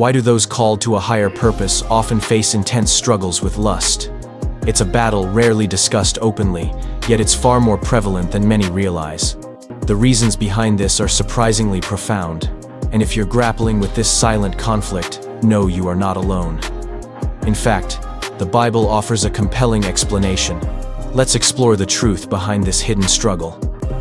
Why do those called to a higher purpose often face intense struggles with lust? It's a battle rarely discussed openly, yet it's far more prevalent than many realize. The reasons behind this are surprisingly profound, and if you're grappling with this silent conflict, know you are not alone. In fact, the Bible offers a compelling explanation. Let's explore the truth behind this hidden struggle.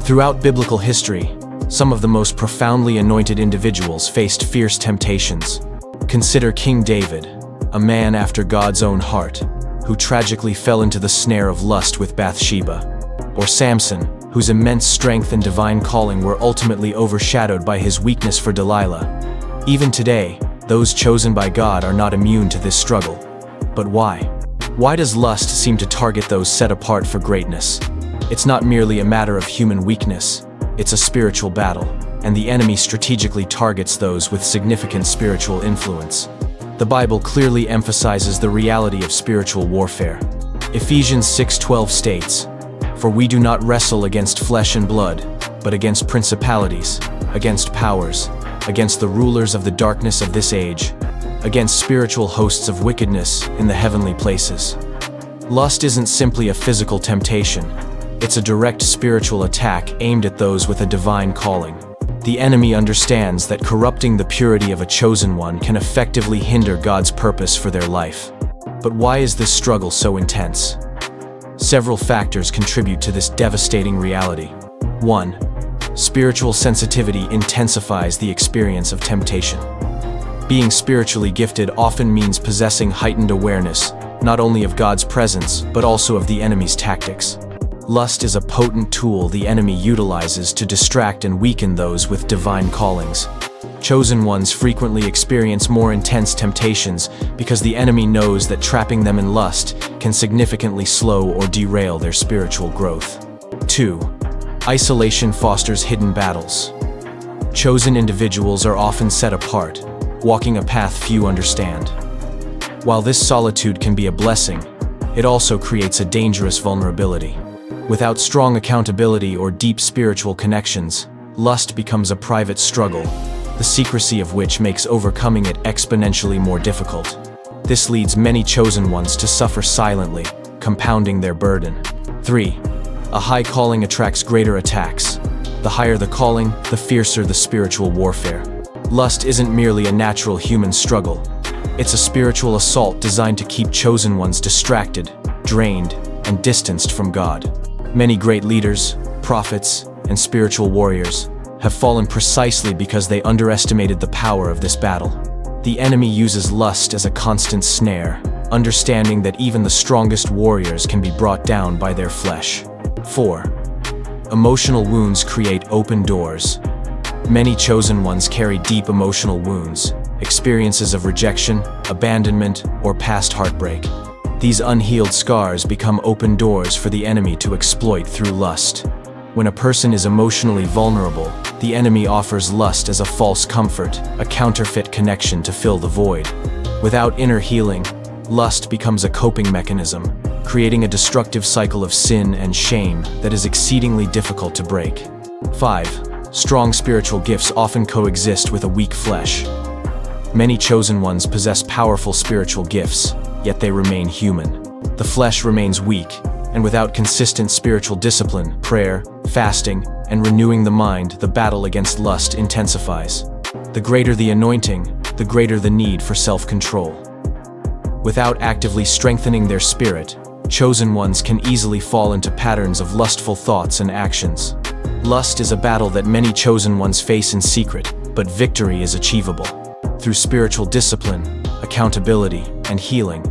Throughout biblical history, some of the most profoundly anointed individuals faced fierce temptations. Consider King David, a man after God's own heart, who tragically fell into the snare of lust with Bathsheba, or Samson, whose immense strength and divine calling were ultimately overshadowed by his weakness for Delilah. Even today, those chosen by God are not immune to this struggle. But why? Why does lust seem to target those set apart for greatness? It's not merely a matter of human weakness, it's a spiritual battle, and the enemy strategically targets those with significant spiritual influence. The Bible clearly emphasizes the reality of spiritual warfare. Ephesians 6:12 states, "For we do not wrestle against flesh and blood, but against principalities, against powers, against the rulers of the darkness of this age, against spiritual hosts of wickedness in the heavenly places." Lust isn't simply a physical temptation. It's a direct spiritual attack aimed at those with a divine calling. The enemy understands that corrupting the purity of a chosen one can effectively hinder God's purpose for their life. But why is this struggle so intense? Several factors contribute to this devastating reality. 1. Spiritual sensitivity intensifies the experience of temptation. Being spiritually gifted often means possessing heightened awareness, not only of God's presence, but also of the enemy's tactics. Lust is a potent tool the enemy utilizes to distract and weaken those with divine callings. Chosen ones frequently experience more intense temptations because the enemy knows that trapping them in lust can significantly slow or derail their spiritual growth. 2. Isolation fosters hidden battles. Chosen individuals are often set apart, walking a path few understand. While this solitude can be a blessing, it also creates a dangerous vulnerability. Without strong accountability or deep spiritual connections, lust becomes a private struggle, the secrecy of which makes overcoming it exponentially more difficult. This leads many chosen ones to suffer silently, compounding their burden. 3. A high calling attracts greater attacks. The higher the calling, the fiercer the spiritual warfare. Lust isn't merely a natural human struggle. It's a spiritual assault designed to keep chosen ones distracted, drained, and distanced from God. Many great leaders, prophets, and spiritual warriors have fallen precisely because they underestimated the power of this battle. The enemy uses lust as a constant snare, understanding that even the strongest warriors can be brought down by their flesh. 4. Emotional wounds create open doors. Many chosen ones carry deep emotional wounds, experiences of rejection, abandonment, or past heartbreak. These unhealed scars become open doors for the enemy to exploit through lust. When a person is emotionally vulnerable, the enemy offers lust as a false comfort, a counterfeit connection to fill the void. Without inner healing, lust becomes a coping mechanism, creating a destructive cycle of sin and shame that is exceedingly difficult to break. 5. Strong spiritual gifts often coexist with a weak flesh. Many chosen ones possess powerful spiritual gifts, yet they remain human. The flesh remains weak, and without consistent spiritual discipline, prayer, fasting, and renewing the mind, the battle against lust intensifies. The greater the anointing, the greater the need for self-control. Without actively strengthening their spirit, chosen ones can easily fall into patterns of lustful thoughts and actions. Lust is a battle that many chosen ones face in secret, but victory is achievable. Through spiritual discipline, accountability, and healing,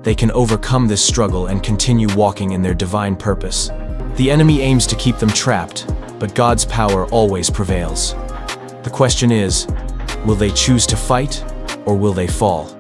they can overcome this struggle and continue walking in their divine purpose. The enemy aims to keep them trapped, but God's power always prevails. The question is, will they choose to fight, or will they fall?